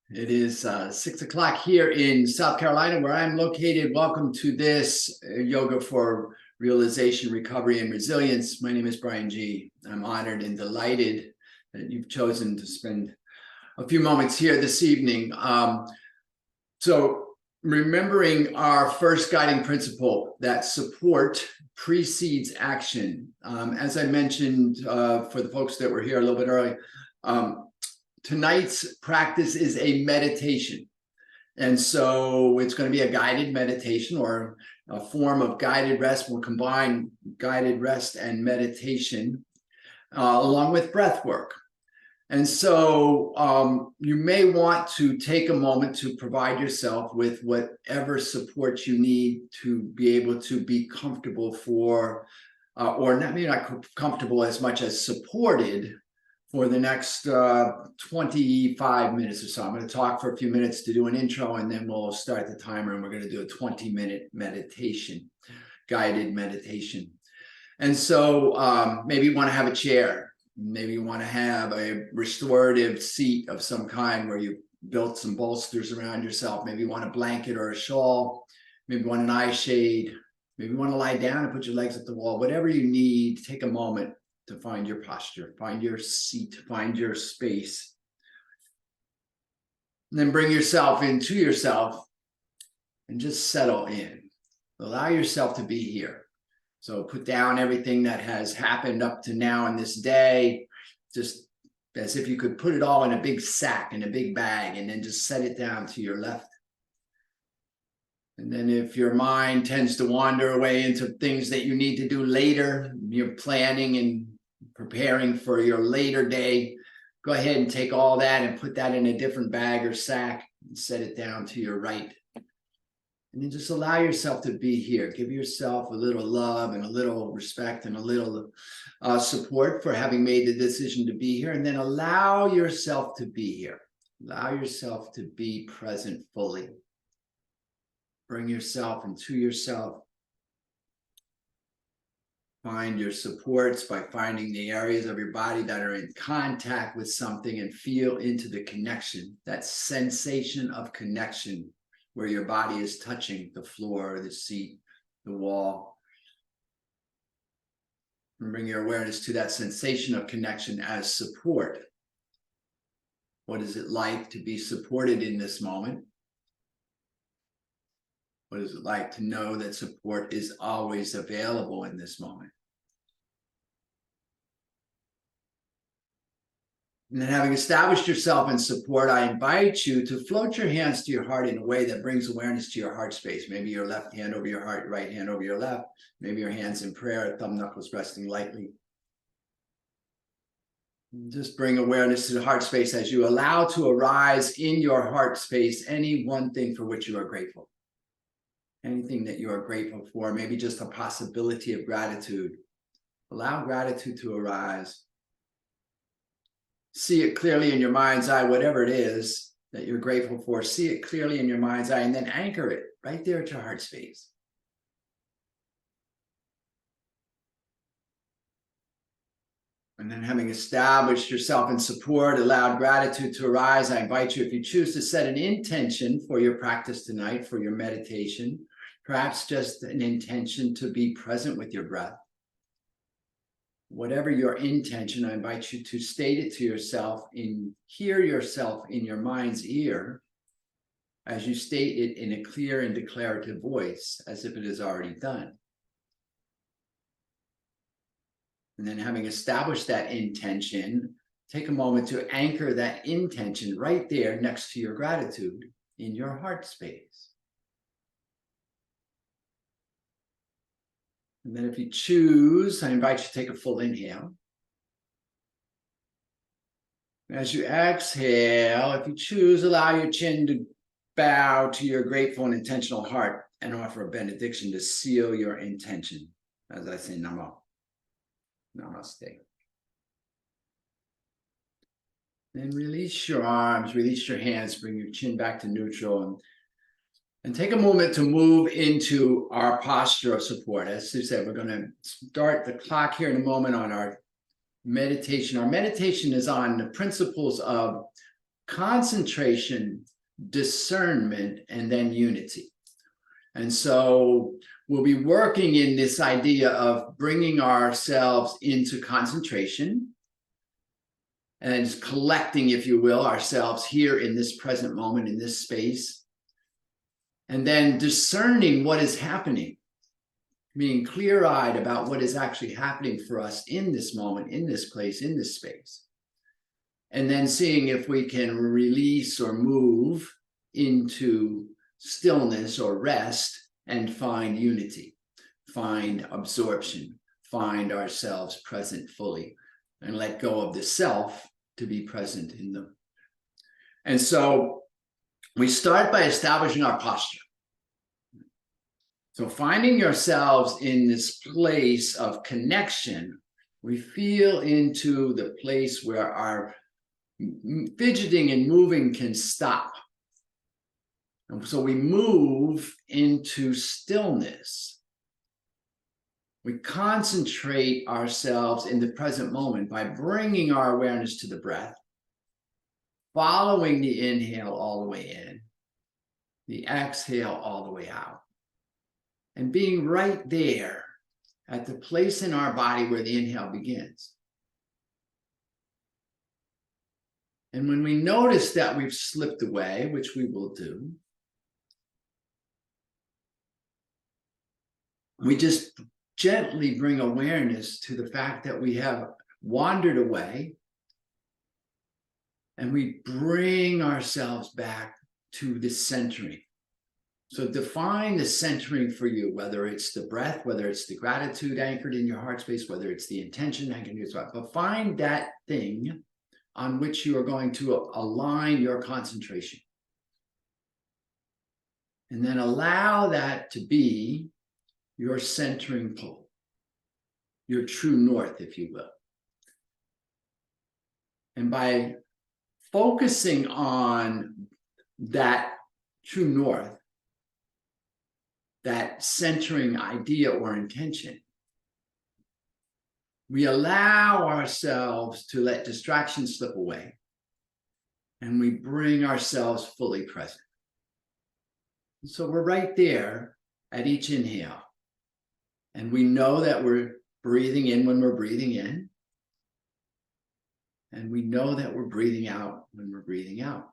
It is 6 o'clock here in South Carolina, where I'm located. Welcome to this Yoga for Realization, Recovery, and Resilience. My name is Brian G. I'm honored and delighted that you've chosen to spend a few moments here this evening. So remembering our first guiding principle, that support precedes action. As I mentioned for the folks that were here a little bit early, tonight's practice is a meditation. And so it's going to be a guided meditation or a form of guided rest. We'll combine guided rest and meditation along with breath work. And so you may want to take a moment to provide yourself with whatever support you need to be able to be comfortable for, or not, maybe not comfortable as much as supported for the next 25 minutes or so. I'm going to talk for a few minutes to do an intro, and then we'll start the timer, and we're going to do a 20-minute meditation, guided meditation. And so maybe you want to have a chair. Maybe you want to have a restorative seat of some kind where you built some bolsters around yourself. Maybe you want a blanket or a shawl. Maybe you want an eye shade. Maybe you want to lie down and put your legs at the wall. Whatever you need, take a moment to find your posture, find your seat, find your space. And then bring yourself into yourself and just settle in. Allow yourself to be here. So put down everything that has happened up to now in this day, just as if you could put it all in a big sack, in a big bag, and then just set it down to your left. And then if your mind tends to wander away into things that you need to do later, you're planning and preparing for your later day, go ahead and take all that and put that in a different bag or sack and set it down to your right. And then just allow yourself to be here. Give yourself a little love and a little respect and a little support for having made the decision to be here. And then allow yourself to be here. Allow yourself to be present fully. Bring yourself into yourself. Find your supports by finding the areas of your body that are in contact with something and feel into the connection, that sensation of connection where your body is touching the floor, the seat, the wall. And bring your awareness to that sensation of connection as support. What is it like to be supported in this moment? What is it like to know that support is always available in this moment? And then, having established yourself in support, I invite you to float your hands to your heart in a way that brings awareness to your heart space. Maybe your left hand over your heart, right hand over your left. Maybe your hands in prayer, thumb knuckles resting lightly. Just bring awareness to the heart space as you allow to arise in your heart space any one thing for which you are grateful. Anything that you are grateful for, maybe just a possibility of gratitude. Allow gratitude to arise. See it clearly in your mind's eye, whatever it is that you're grateful for. See it clearly in your mind's eye, and then anchor it right there at your heart space. And then, having established yourself in support, allowed gratitude to arise, I invite you, if you choose, to set an intention for your practice tonight, for your meditation, perhaps just an intention to be present with your breath. Whatever your intention, I invite you to state it to yourself and hear yourself in your mind's ear as you state it in a clear and declarative voice, as if it is already done. And then, having established that intention, take a moment to anchor that intention right there next to your gratitude in your heart space. And then, if you choose, I invite you to take a full inhale. As you exhale, if you choose, allow your chin to bow to your grateful and intentional heart and offer a benediction to seal your intention. As I say, Namo. Namaste. Then release your arms, release your hands, bring your chin back to neutral, and take a moment to move into our posture of support. As Sue said, we're going to start the clock here in a moment on our meditation. Our meditation is on the principles of concentration, discernment, and then unity. And so we'll be working in this idea of bringing ourselves into concentration and collecting, if you will, ourselves here in this present moment, in this space, and then discerning what is happening, being clear-eyed about what is actually happening for us in this moment, in this place, in this space. And then seeing if we can release or move into stillness or rest and find unity, find absorption, find ourselves present fully, and let go of the self to be present in them. And so we start by establishing our posture. So finding yourselves in this place of connection, we feel into the place where our fidgeting and moving can stop. And so we move into stillness. We concentrate ourselves in the present moment by bringing our awareness to the breath, following the inhale all the way in, the exhale all the way out, and being right there at the place in our body where the inhale begins. And when we notice that we've slipped away, which we will do, we just gently bring awareness to the fact that we have wandered away, and we bring ourselves back to the centering. So define the centering for you, whether it's the breath, whether it's the gratitude anchored in your heart space, whether it's the intention anchored in your heart, but find that thing on which you are going to align your concentration. And then allow that to be your centering pole, your true north, if you will. And by focusing on that true north, that centering idea or intention, we allow ourselves to let distractions slip away, and we bring ourselves fully present. So we're right there at each inhale. And we know that we're breathing in when we're breathing in. And we know that we're breathing out when we're breathing out.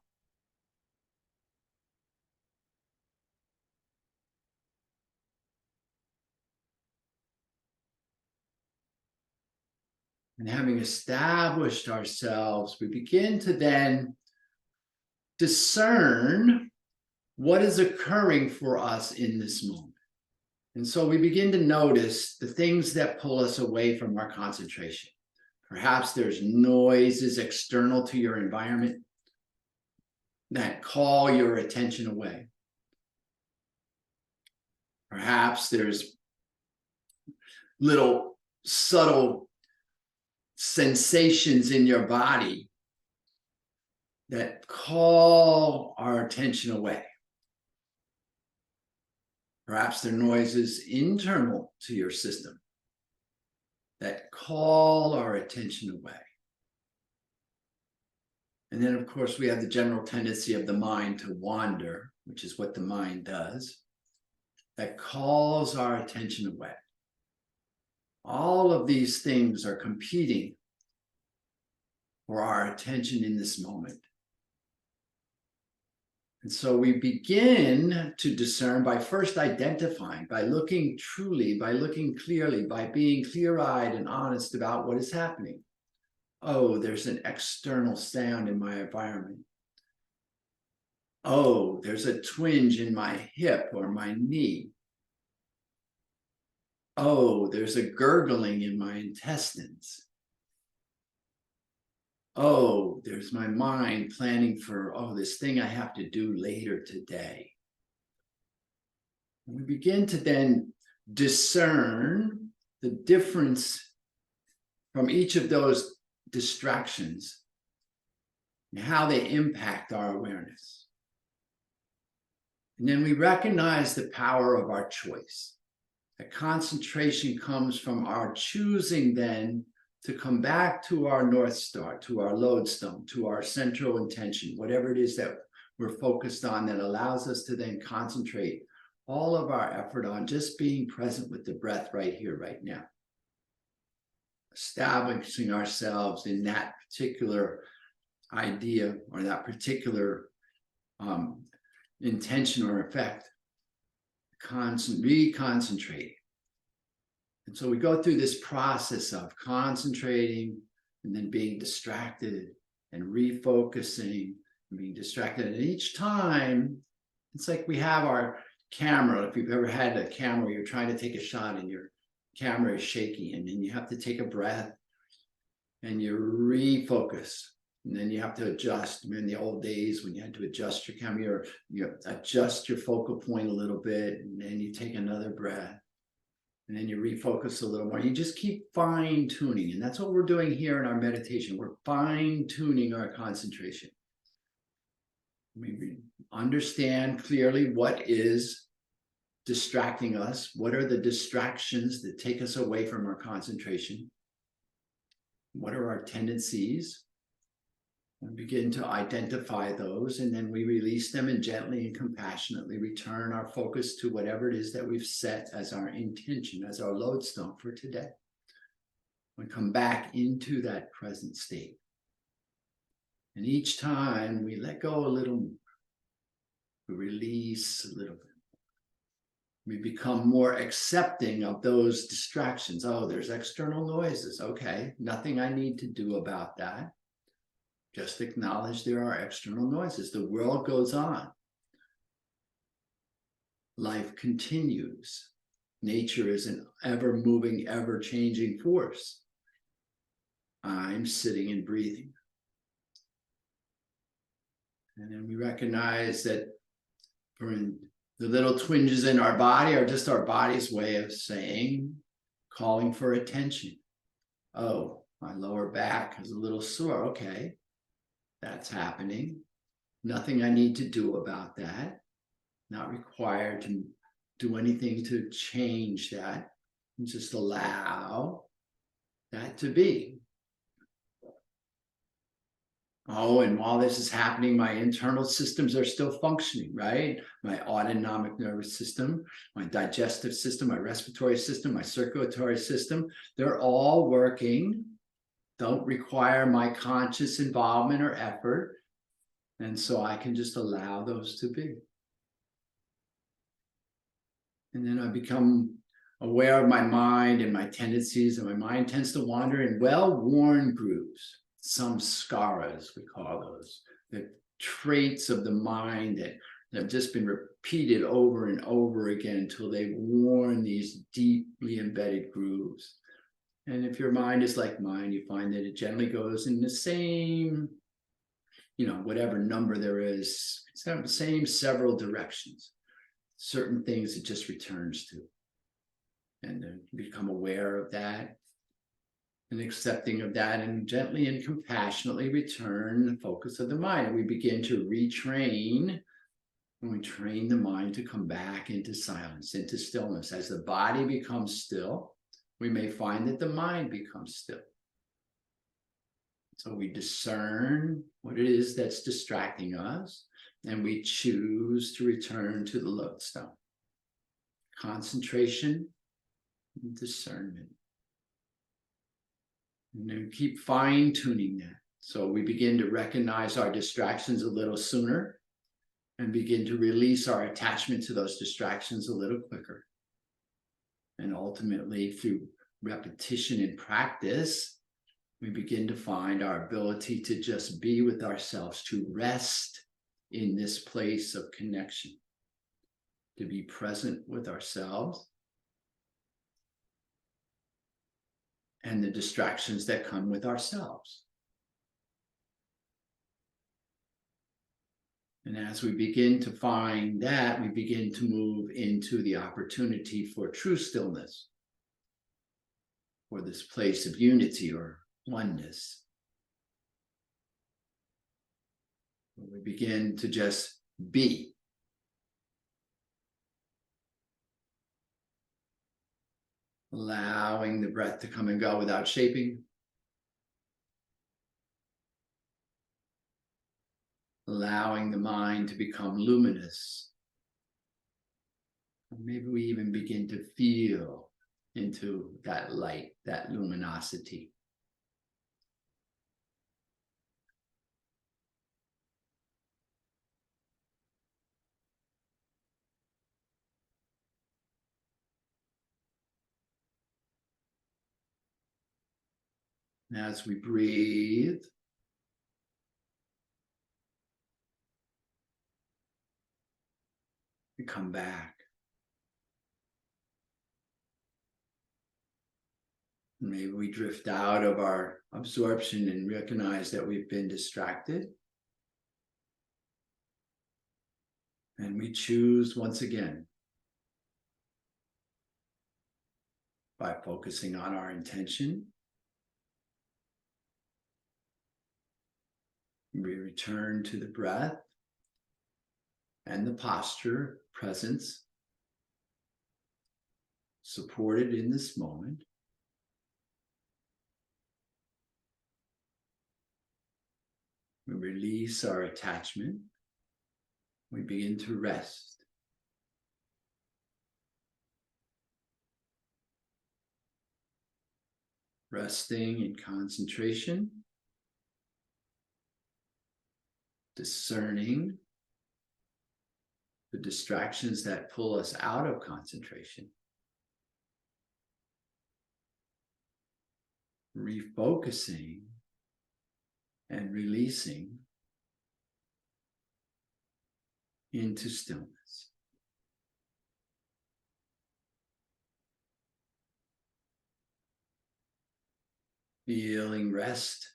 And having established ourselves, we begin to then discern what is occurring for us in this moment. And so we begin to notice the things that pull us away from our concentration. Perhaps there's noises external to your environment that call your attention away. Perhaps there's little subtle sensations in your body that call our attention away. Perhaps there are noises internal to your system that call our attention away. And then, of course, we have the general tendency of the mind to wander, which is what the mind does, that calls our attention away. All of these things are competing for our attention in this moment. And so we begin to discern by first identifying, by looking truly, by looking clearly, by being clear-eyed and honest about what is happening. Oh, there's an external sound in my environment. Oh, there's a twinge in my hip or my knee. Oh, there's a gurgling in my intestines. Oh, there's my mind planning for, this thing I have to do later today. And we begin to then discern the difference from each of those distractions and how they impact our awareness. And then we recognize the power of our choice. That concentration comes from our choosing then to come back to our North Star, to our lodestone, to our central intention, whatever it is that we're focused on, that allows us to then concentrate all of our effort on just being present with the breath right here, right now. Establishing ourselves in that particular idea or that particular intention or effect, reconcentrating. And so we go through this process of concentrating and then being distracted and refocusing and being distracted. And each time, it's like we have our camera. If you've ever had a camera, you're trying to take a shot and your camera is shaky, and then you have to take a breath and you refocus. And then you have to adjust. In the old days, when you had to adjust your camera, you adjust your focal point a little bit, and then you take another breath. And then you refocus a little more. You just keep fine tuning. And that's what we're doing here in our meditation. We're fine tuning our concentration. We understand clearly what is distracting us. What are the distractions that take us away from our concentration? What are our tendencies? We begin to identify those, and then we release them and gently and compassionately return our focus to whatever it is that we've set as our intention, as our lodestone for today. We come back into that present state. And each time we let go a little more, we release a little bit. We become more accepting of those distractions. Oh, there's external noises. Okay, nothing I need to do about that. Just acknowledge there are external noises. The world goes on. Life continues. Nature is an ever-moving, ever-changing force. I'm sitting and breathing. And then we recognize that the little twinges in our body are just our body's way of saying, calling for attention. Oh, my lower back is a little sore. Okay. That's happening. Nothing I need to do about that. Not required to do anything to change that. And just allow that to be. Oh, and while this is happening, my internal systems are still functioning, right? My autonomic nervous system, my digestive system, my respiratory system, my circulatory system, they're all working. Don't require my conscious involvement or effort. And so I can just allow those to be. And then I become aware of my mind and my tendencies, and my mind tends to wander in well-worn grooves, samskaras, we call those, the traits of the mind that have just been repeated over and over again until they've worn these deeply embedded grooves. And if your mind is like mine, you find that it generally goes in the same, whatever number there is, same several directions. Certain things it just returns to. And then become aware of that and accepting of that, and gently and compassionately return the focus of the mind. And we begin to retrain, and we train the mind to come back into silence, into stillness. As the body becomes still, we may find that the mind becomes still. So we discern what it is that's distracting us, and we choose to return to the lodestone. Concentration and discernment. And then keep fine-tuning that. So we begin to recognize our distractions a little sooner and begin to release our attachment to those distractions a little quicker. And ultimately, through repetition and practice, we begin to find our ability to just be with ourselves, to rest in this place of connection, to be present with ourselves and the distractions that come with ourselves. And as we begin to find that, we begin to move into the opportunity for true stillness, for this place of unity or oneness. We begin to just be. Allowing the breath to come and go without shaping, allowing the mind to become luminous. Maybe we even begin to feel into that light, that luminosity. And as we breathe, we come back. Maybe we drift out of our absorption and recognize that we've been distracted. And we choose once again by focusing on our intention. We return to the breath and the posture, presence, supported in this moment. We release our attachment. We begin to rest. Resting in concentration, discerning the distractions that pull us out of concentration, refocusing and releasing into stillness. Feeling rest,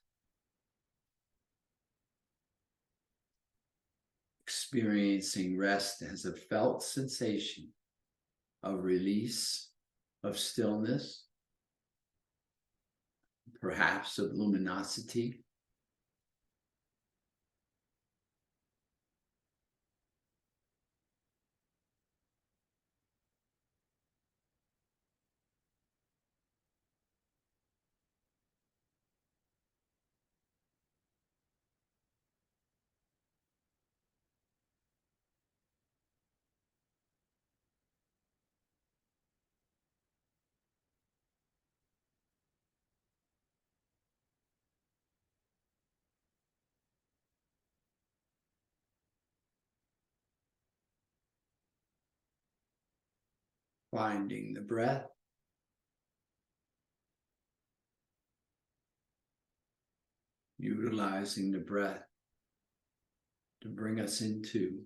experiencing rest as a felt sensation of release, of stillness, perhaps of luminosity. Finding the breath, utilizing the breath to bring us into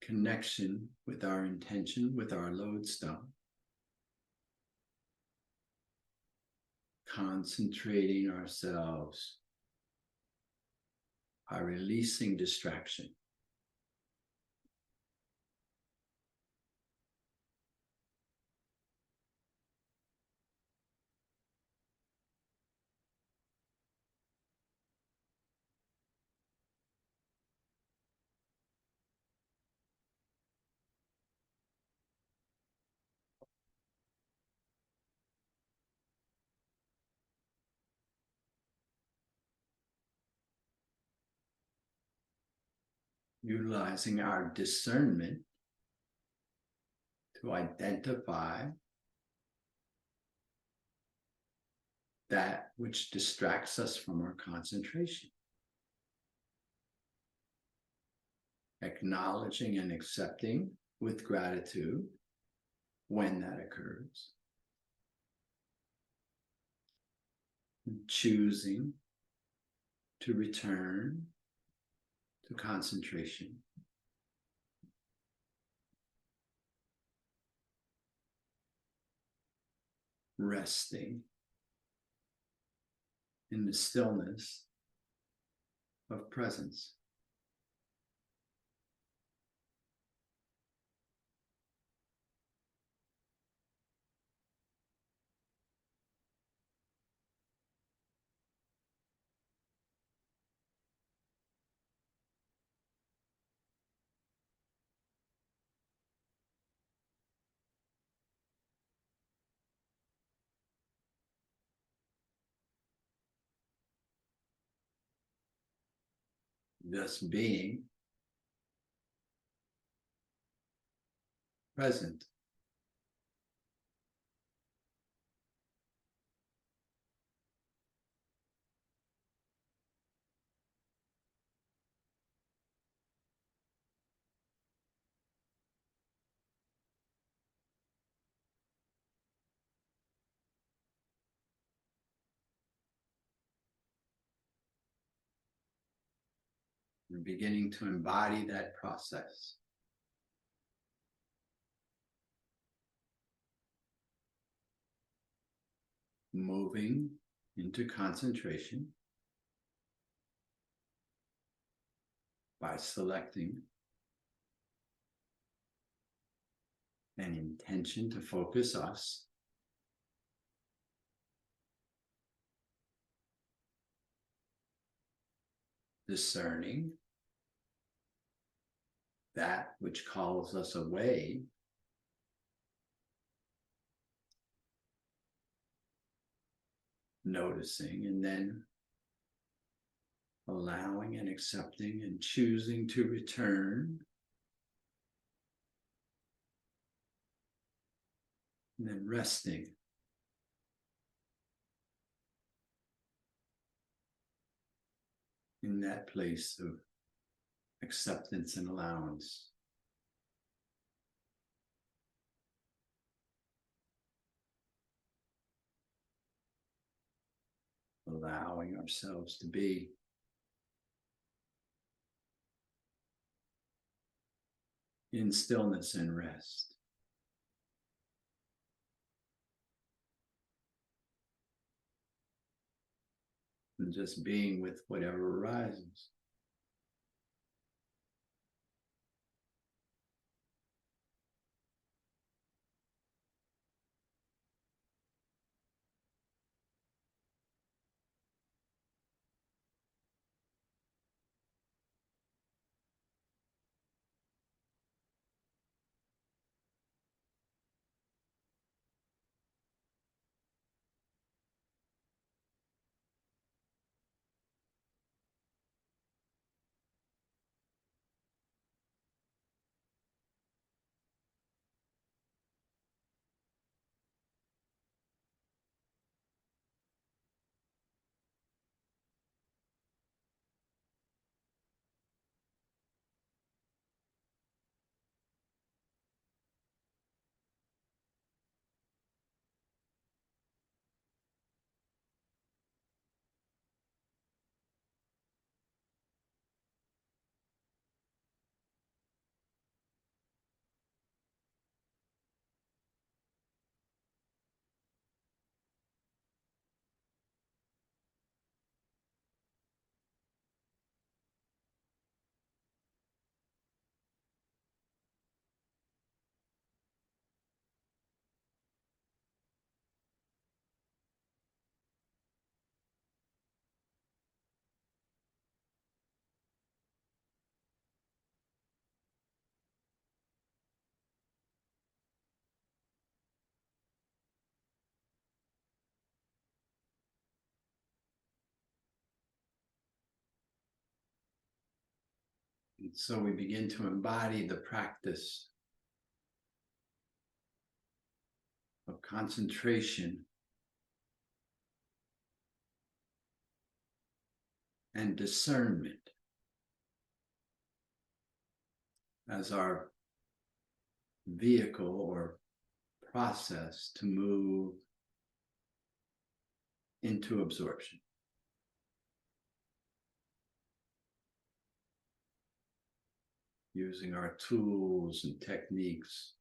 connection with our intention, with our lodestone. Concentrating ourselves by releasing distraction. Utilizing our discernment to identify that which distracts us from our concentration. Acknowledging and accepting with gratitude when that occurs. Choosing to return to concentration. Resting in the stillness of presence. Just being present. We're beginning to embody that process. Moving into concentration by selecting an intention to focus us, discerning that which calls us away, noticing, and then allowing and accepting and choosing to return, and then resting. In that place of acceptance and allowance. Allowing ourselves to be in stillness and rest. And just being with whatever arises. And so we begin to embody the practice of concentration and discernment as our vehicle or process to move into absorption. Using our tools and techniques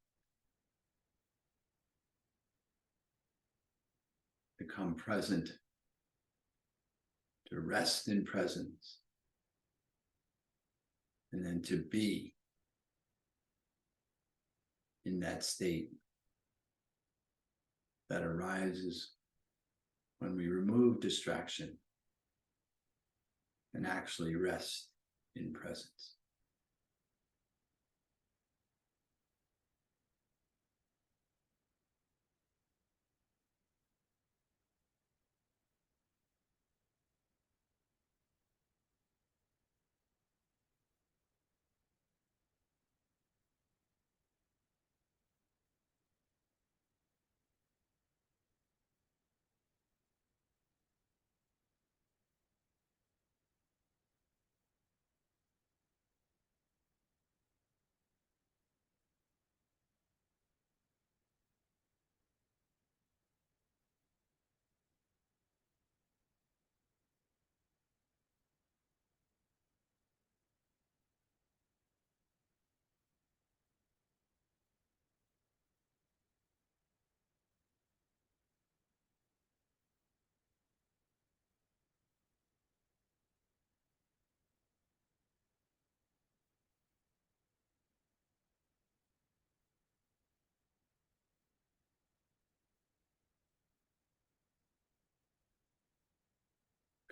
to come present, to rest in presence, and then to be in that state that arises when we remove distraction and actually rest in presence.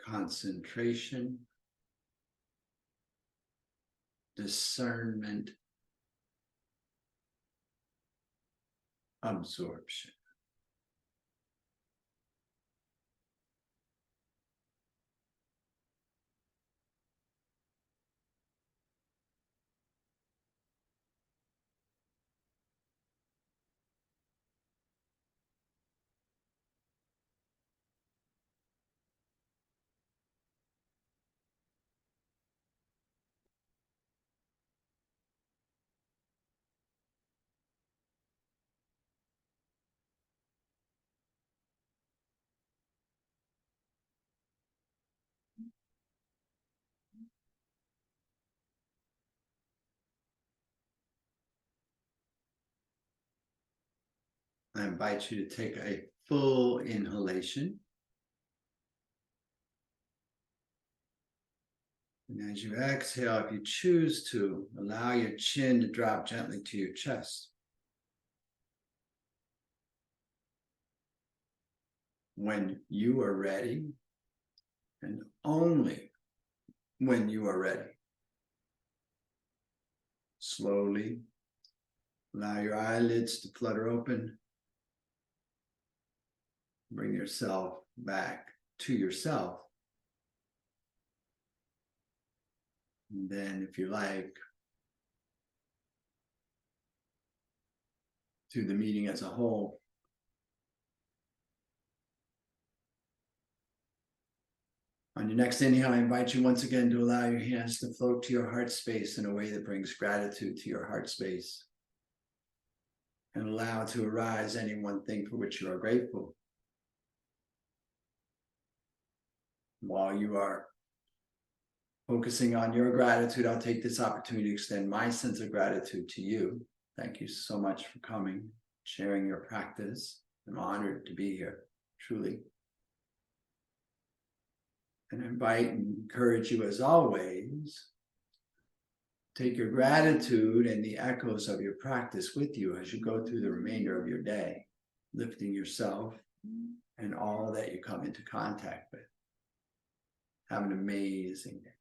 concentration, discernment, absorption. I invite you to take a full inhalation. And as you exhale, if you choose to, allow your chin to drop gently to your chest. When you are ready, and only when you are ready, slowly allow your eyelids to flutter open. Bring yourself back to yourself. And then, if you like, to the meeting as a whole. On your next inhale, I invite you once again to allow your hands to float to your heart space in a way that brings gratitude to your heart space. And allow to arise any one thing for which you are grateful. While you are focusing on your gratitude, I'll take this opportunity to extend my sense of gratitude to you. Thank you so much for coming, sharing your practice. I'm honored to be here, truly. And I invite and encourage you, as always, take your gratitude and the echoes of your practice with you as you go through the remainder of your day, lifting yourself and all that you come into contact with. Have an amazing day.